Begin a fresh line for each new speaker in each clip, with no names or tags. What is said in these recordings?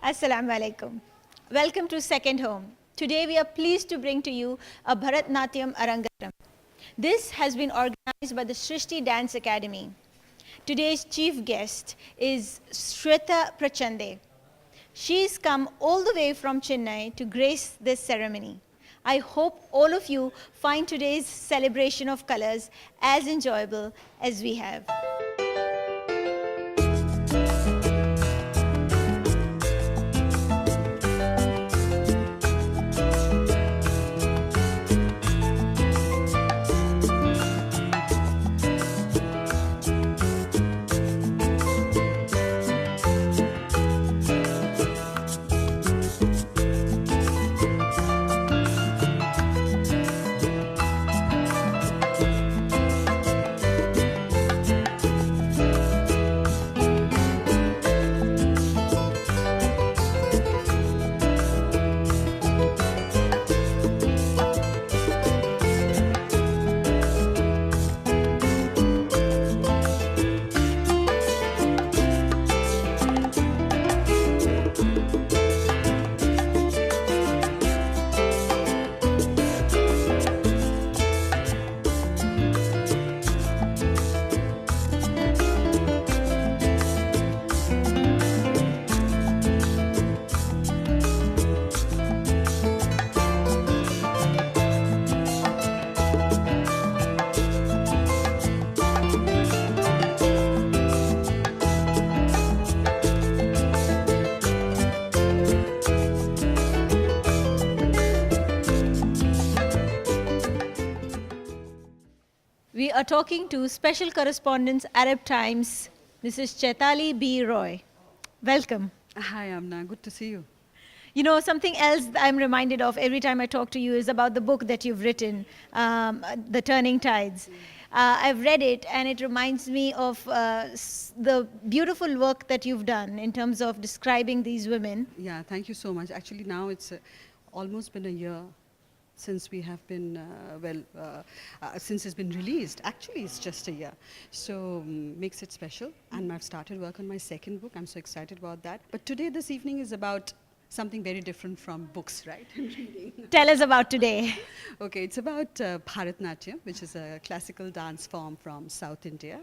Assalamu alaikum. Welcome to Second Home. Today we are pleased to bring to you a Bharatnatyam Arangatram. This has been organized by the Shrishti Dance Academy. Today's chief guest is Shweta Prachande. She's come all the way from Chennai to grace this ceremony. I hope all of you find today's celebration of colors as enjoyable as we have. We are talking to Special Correspondent Arab Times, Mrs. Chaitali B. Roy. Welcome.
Hi, Amna. Good to see you.
You know, something else I'm reminded of every time I talk to you is about the book that you've written, The Turning Tides. I've read it and it reminds me of the beautiful work that you've done in terms of describing these women.
Yeah, thank you so much. Actually, now it's almost been a year since we have been, since it's been released. Actually, it's just a year. So, makes it special. And I've started work on my second book. I'm so excited about that. But today, this evening is about something very different from books, right? Reading.
Tell us about today.
Okay, it's about Bharatnatyam, which is a classical dance form from South India.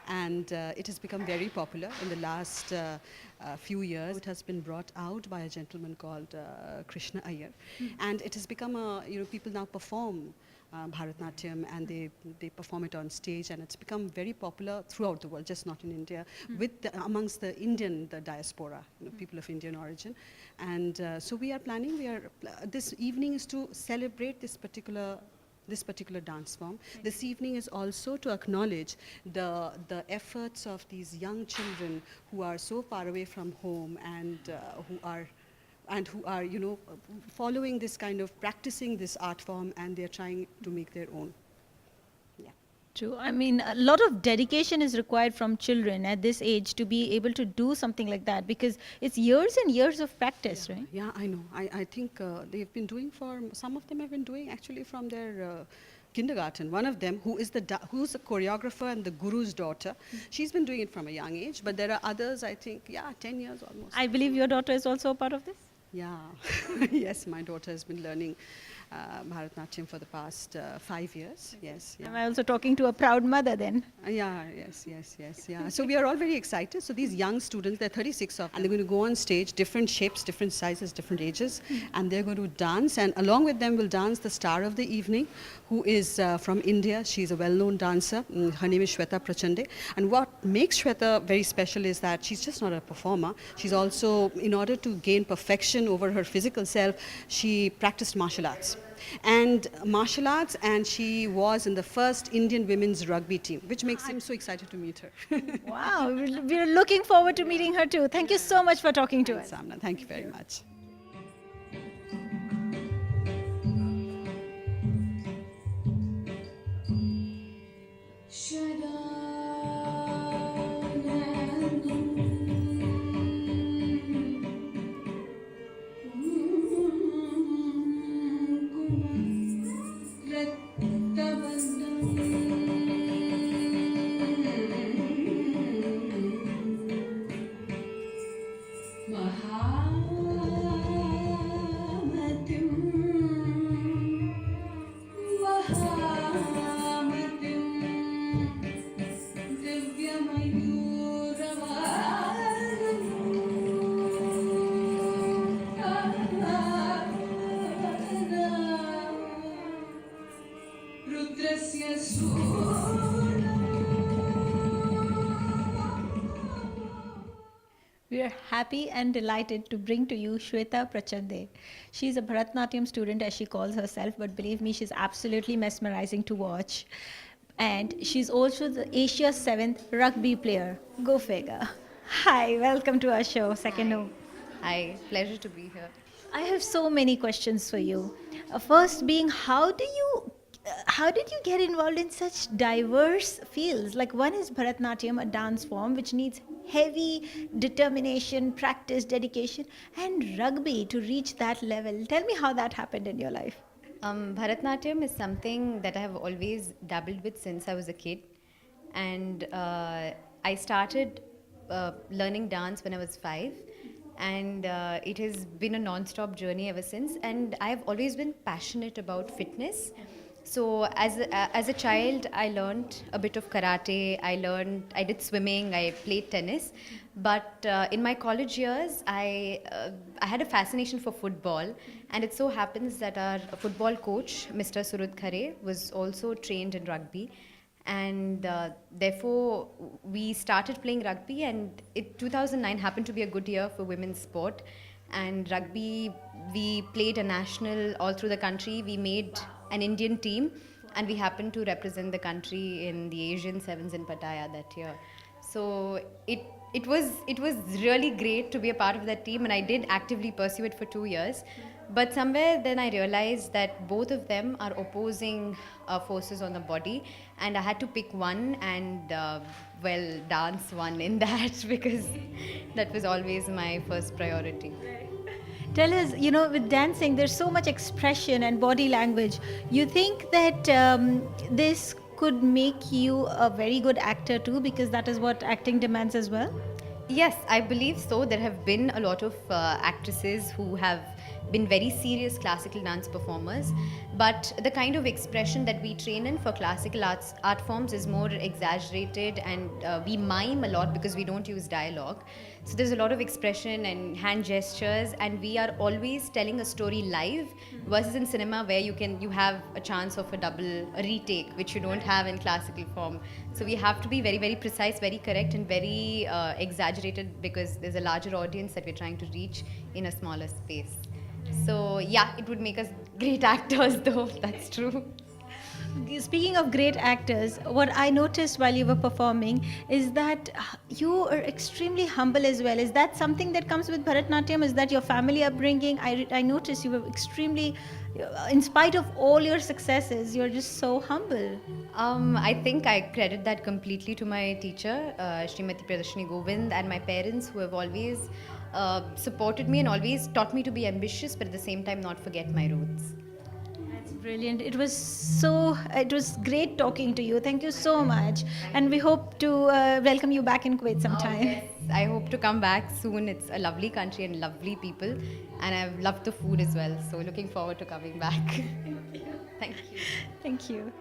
And it has become very popular in the last few years. It has been brought out by a gentleman called Krishna Iyer. And it has become people now perform Bharatnatyam and they perform it on stage, and it's become very popular throughout the world, just not in India, amongst the diaspora, people of Indian origin. And so we are planning, this evening is to celebrate this particular dance form. This evening is also to acknowledge the efforts of these young children who are so far away from home and who are following this kind of practicing this art form, and they're trying to make their own. Yeah.
True. I mean, a lot of dedication is required from children at this age to be able to do something like that, because it's years and years of practice, right?
Yeah, I know. I think they've been doing some of them have been doing actually from their kindergarten. One of them, who's a choreographer and the guru's daughter, she's been doing it from a young age, but there are others, I think, 10 years almost.
I believe your daughter is also a part of this?
Yeah, yes, my daughter has been learning Bharatnatyam for the past 5 years. Yes. Yeah.
Am I also talking to a proud mother then?
Yes. Yeah. So we are all very excited. So these young students, there are 36 of them, and they're going to go on stage, different shapes, different sizes, different ages, and they're going to dance. And along with them will dance the star of the evening, who is from India. She's a well-known dancer. Her name is Shweta Prachande. And what makes Shweta very special is that she's just not a performer. She's also, in order to gain perfection over her physical self, she practiced martial arts. And she was in the first Indian women's rugby team, which makes I'm so excited to meet her.
Wow, we're looking forward to meeting her too. Thank you so much for talking to us.
Samna, thank you very much.
Maha
We are happy and delighted to bring to you Shweta Prachande. She's a Bharatnatyam student, as she calls herself, but believe me, she's absolutely mesmerizing to watch. And she's also the Asia's 7th rugby player. Go figure. Hi, welcome to our show, Second Home.
Hi, pleasure to be here.
I have so many questions for you. First being, how did you get involved in such diverse fields? Like one is Bharatnatyam, a dance form which needs heavy determination, practice, dedication, and rugby to reach that level. Tell me how that happened in your life.
Bharatnatyam is something that I have always dabbled with since I was a kid. And I started learning dance when I was 5. And it has been a non-stop journey ever since. And I've always been passionate about fitness. So as a child, I learned a bit of karate. I did swimming. I played tennis. But in my college years, I had a fascination for football. And it so happens that our football coach, Mr. Surud Khare, was also trained in rugby. And therefore, we started playing rugby. And 2009 happened to be a good year for women's sport. And rugby, we played a national all through the country. We made an Indian team, and we happened to represent the country in the Asian Sevens in Pattaya that year. So it was really great to be a part of that team, and I did actively pursue it for 2 years. But somewhere then I realized that both of them are opposing forces on the body, and I had to pick one, and dance won in that because that was always my first priority.
Tell us, with dancing, there's so much expression and body language. You think that this could make you a very good actor too, because that is what acting demands as well?
Yes, I believe so. There have been a lot of actresses who have been very serious classical dance performers, but the kind of expression that we train in for classical art forms is more exaggerated, and we mime a lot because we don't use dialogue. So there's a lot of expression and hand gestures, and we are always telling a story live versus in cinema where you have a chance of a retake, which you don't have in classical form. So we have to be very, very precise, very correct, and very exaggerated because there's a larger audience that we're trying to reach in a smaller space. So yeah, it would make us great actors though, that's true.
Speaking of great actors, what I noticed while you were performing is that you are extremely humble as well. Is that something that comes with Bharatnatyam? Is that your family upbringing? I noticed you were extremely, in spite of all your successes, you're just so humble.
I think I credit that completely to my teacher, Srimati Prachande Govind, and my parents who have always supported me and always taught me to be ambitious, but at the same time not forget my roots.
That's brilliant. It was great talking to you. Thank you so much. And we hope to welcome you back in Kuwait sometime.
Yes, I hope to come back soon. It's a lovely country and lovely people, and I've loved the food as well. So looking forward to coming back. Thank you.
Thank you.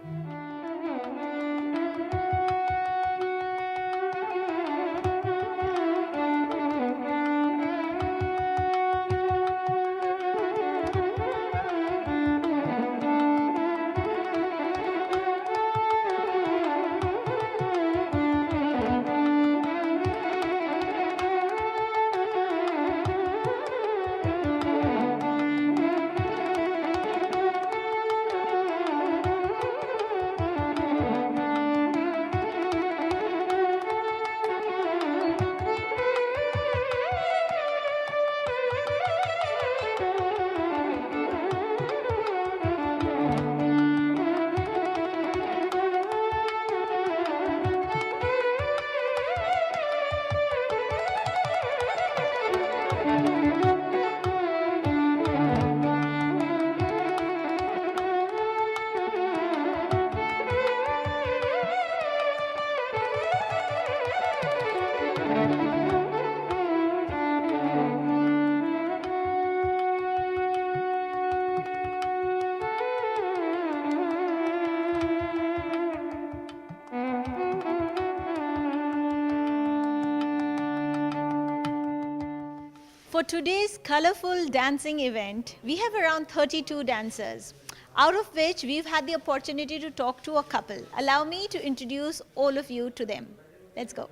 For today's colorful dancing event, we have around 32 dancers. out of which we've had the opportunity to talk to a couple. Allow me to introduce all of you to them. Let's go.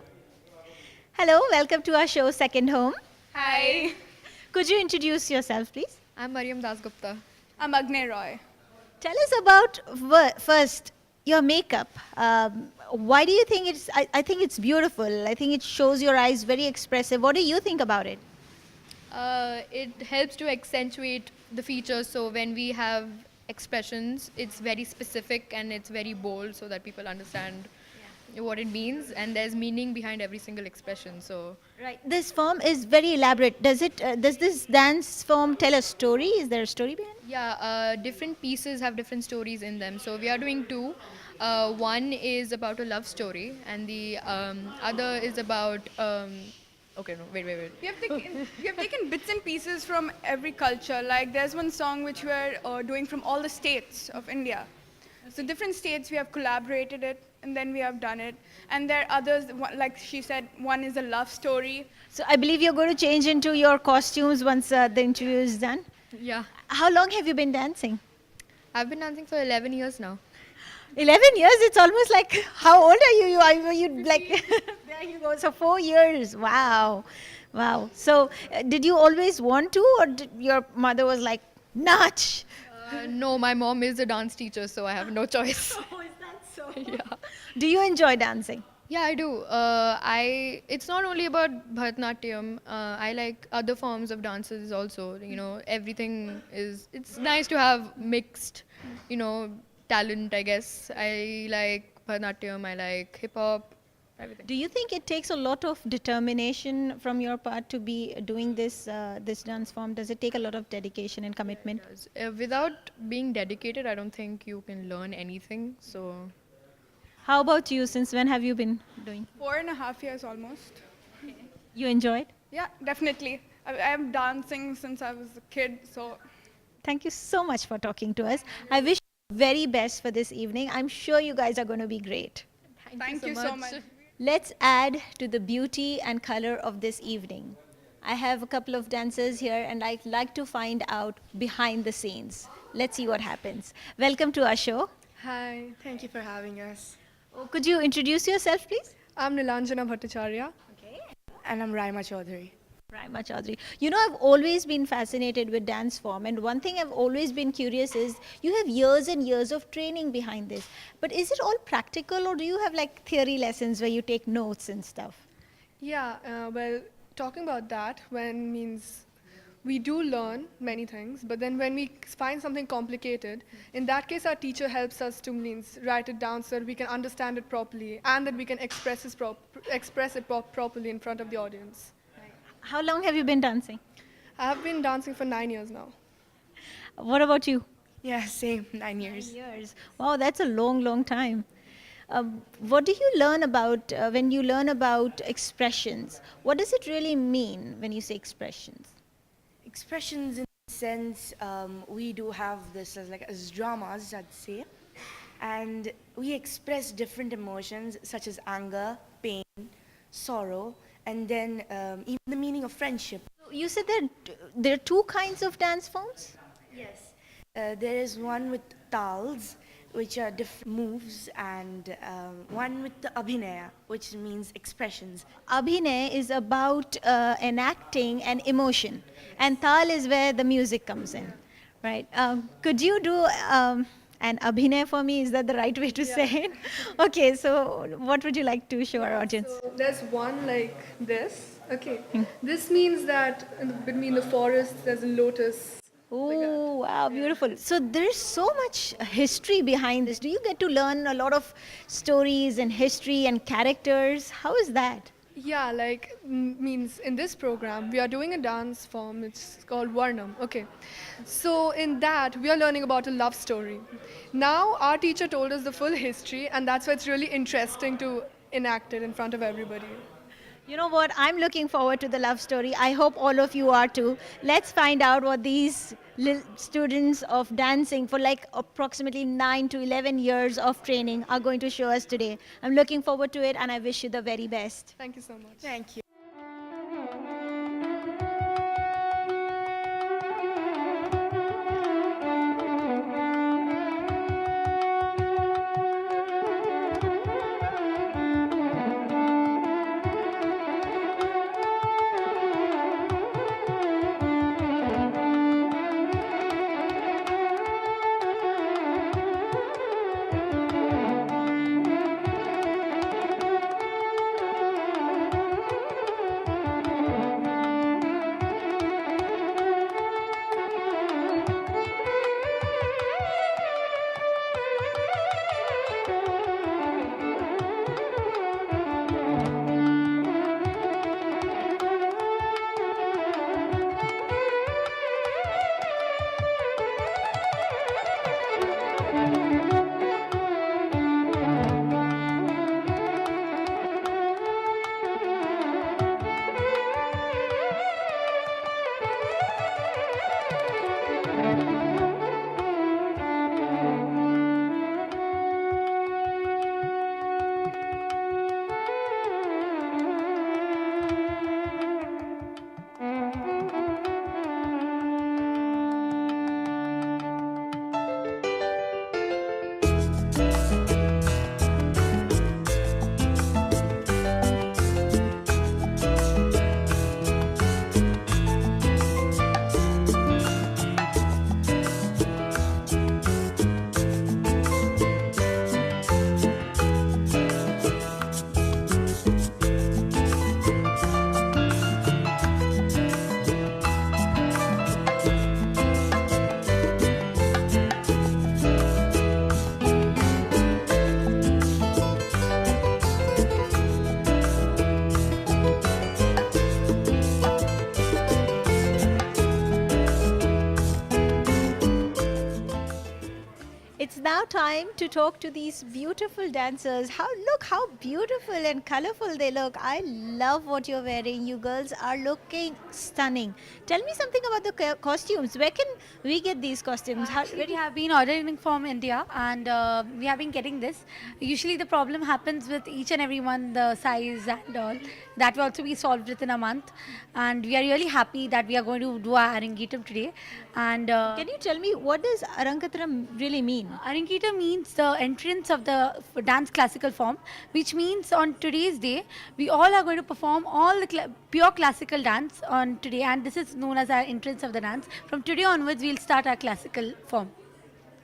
Hello, welcome to our show, Second Home.
Hi,
Could you introduce yourself, please?
I'm Mariam Dasgupta.
I'm Agnay Roy.
Tell us about first your makeup. Why do you think it's? I think it's beautiful. I think it shows your eyes very expressive. What do you think about it?
It helps to accentuate the features, so when we have expressions, it's very specific and it's very bold so that people understand what it means, and there's meaning behind every single expression. So
Right. This form is very elaborate. Does it? Does this dance form tell a story? Is there a story behind it?
yeah, different pieces have different stories in them. So we are doing two. One is about a love story, and the other is about. Okay, no, wait.
We have taken bits and pieces from every culture. Like there's one song which we're doing from all the states of India. So different states we have collaborated it, and then we have done it. And there are others, like she said, one is a love story.
So I believe you're going to change into your costumes once the interview is done.
Yeah,
How long have you been dancing?
I've been dancing for 11 years now.
11 years? It's almost like, how old are you? You like, there you go. So 4 years. Wow. Wow. So did you always want to, or did your mother was like, not?
No, my mom is a dance teacher, so I have no choice.
Oh, is that so?
Yeah.
Do you enjoy dancing?
Yeah, I do. It's not only about Bharatanatyam. I like other forms of dances also. You know, everything is. It's nice to have mixed, talent. I guess I like Bharatanatyam. I like hip hop. Everything.
Do you think it takes a lot of determination from your part to be doing this dance form? Does it take a lot of dedication and commitment?
Without being dedicated, I don't think you can learn anything. So
How about you? Since when have you been doing?
4.5 years almost.
You enjoy it?
Yeah, definitely. I'm dancing since I was a kid, so
Thank you so much for talking to us. I wish you the very best for this evening. I'm sure you guys are going to be great.
thank you so much.
Let's add to the beauty and color of this evening. I have a couple of dancers here and I'd like to find out behind the scenes. Let's see what happens. Welcome to our show.
Hi, thank you for having us.
Oh, could you introduce yourself, please?
I'm Nilanjana Bhattacharya.
Okay.
And I'm Raima Chaudhary.
Raima Chaudhary. You know, I've always been fascinated with dance form, and one thing I've always been curious is you have years and years of training behind this. But is it all practical, or do you have like theory lessons where you take notes and stuff?
Yeah, well, talking about that, when means we do learn many things, but then when we find something complicated, in that case, our teacher helps us to means write it down so that we can understand it properly and that we can express it properly in front of the audience.
How long have you been dancing?
I've been dancing for 9 years now.
What about you?
Yeah, same, 9 years.
Years. Wow, that's a long, long time. What do you learn about when you learn about expressions? What does it really mean when you say expressions?
Expressions in the sense we do have this as dramas, I'd say, and we express different emotions such as anger, pain, sorrow, and then even the meaning of friendship.
You said that there are two kinds of dance forms?
Yes. There is one with tals, which are different moves, and one with the abhinaya, which means expressions.
Abhinay is about enacting an emotion, and tal is where the music comes in, right? Could you do an abhinay for me? Is that the right way to say it? Okay, so what would you like to show our audience?
So there's one like this. Okay. This means that between the forest there's a lotus.
Oh, wow, beautiful. So there's so much history behind this. Do you get to learn a lot of stories and history and characters? How is that?
Yeah, like means in this program we are doing a dance form. It's called Varnam. Okay, so in that we are learning about a love story. Now our teacher told us the full history, and that's why it's really interesting to enact it in front of everybody.
You know what? I'm looking forward to the love story. I hope all of you are too. Let's find out what these students of dancing for like approximately 9 to 11 years of training are going to show us today. I'm looking forward to it, and I wish you the very best.
Thank you so much.
Thank you.
It's now time to talk to these beautiful dancers. Look how beautiful and colorful they look. I love what you're wearing. You girls are looking stunning. Tell me something about the costumes. Where can we get these costumes?
Actually, we have been ordering from India and we have been getting this. Usually the problem happens with each and every one, the size and all. That will also be solved within a month. And we are really happy that we are going to do our Arangetam today. And
Can you tell me what does Arangatram really mean?
Arangetam means the entrance of the dance classical form, which means on today's day, we all are going to perform all the pure classical dance on today. And this is known as our entrance of the dance. From today onwards, we'll start our classical form.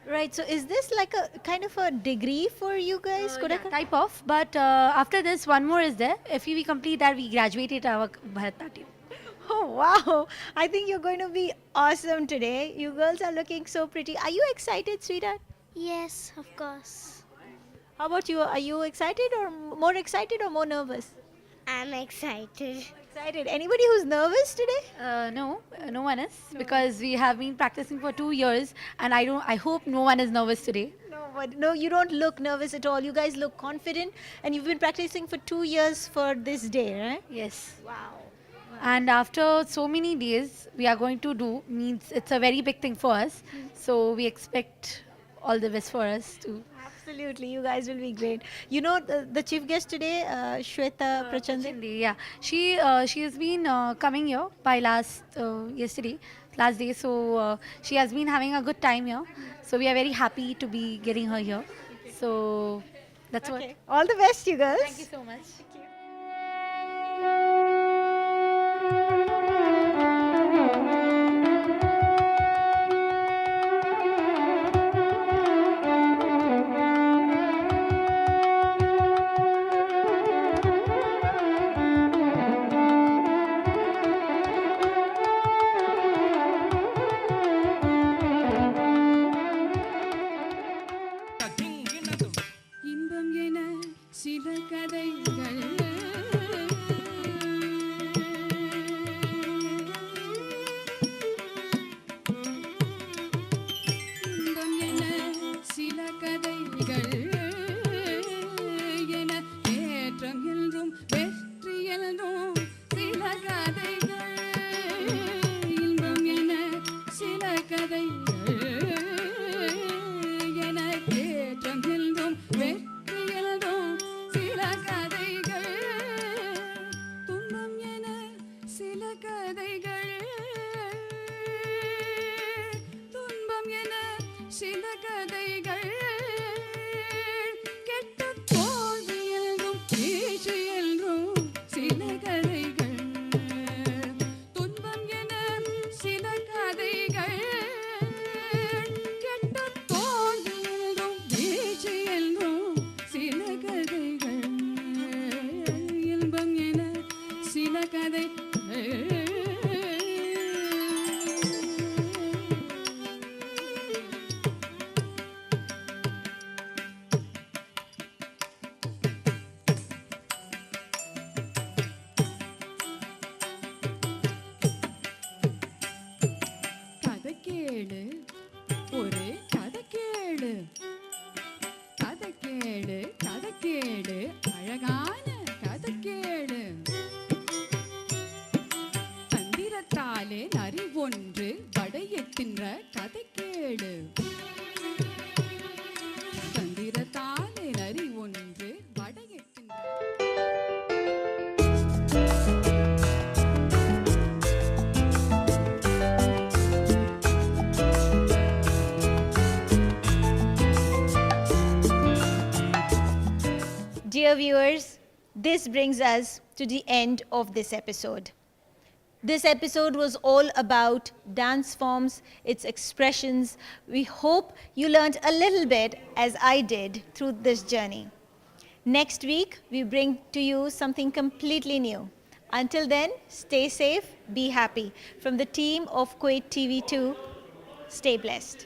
Right, so is this like a kind of a degree for you guys?
Yeah, type of, but after this, one more is there. If we complete that, we graduated our Bharatnatyam.
Oh wow, I think you're going to be awesome today. You girls are looking so pretty. Are you excited, sweetheart?
Yes, of course.
How about you? Are you excited or more nervous?
I'm excited.
Excited. Anybody who's nervous today?
No one is, because we have been practicing for 2 years, and I hope no one is nervous today.
No, you don't look nervous at all. You guys look confident, and you've been practicing for 2 years for this day, right?
Yes.
Wow.
And after so many days, we are going to do, means it's a very big thing for us. So we expect all the best for us too.
Absolutely, you guys will be great. You know the chief guest today, Shweta Prachande.
Yeah, she has been coming here by last day. So she has been having a good time here. So we are very happy to be getting her here. So that's what.
All the best, you girls.
Thank you so much.
இன்பம் என சில கதைகள் இன்பம் என சில கதைகள் என ஏற்றம் என்றும் வெற்றி என்றும் சில கதைகள் இன்பம் என சில கதைகள் என ஏற்றம் என்றும் வெற்றி என்றும் சில கதைகள் துன்பம் என சில கதைகள் துன்பம் என சில கதைகள்
Dear viewers, this brings us to the end of this episode. This episode was all about dance forms, its expressions. We hope you learned a little bit, as I did, through this journey. Next week, we bring to you something completely new. Until then, stay safe, be happy. From the team of Kuwait TV2, stay blessed.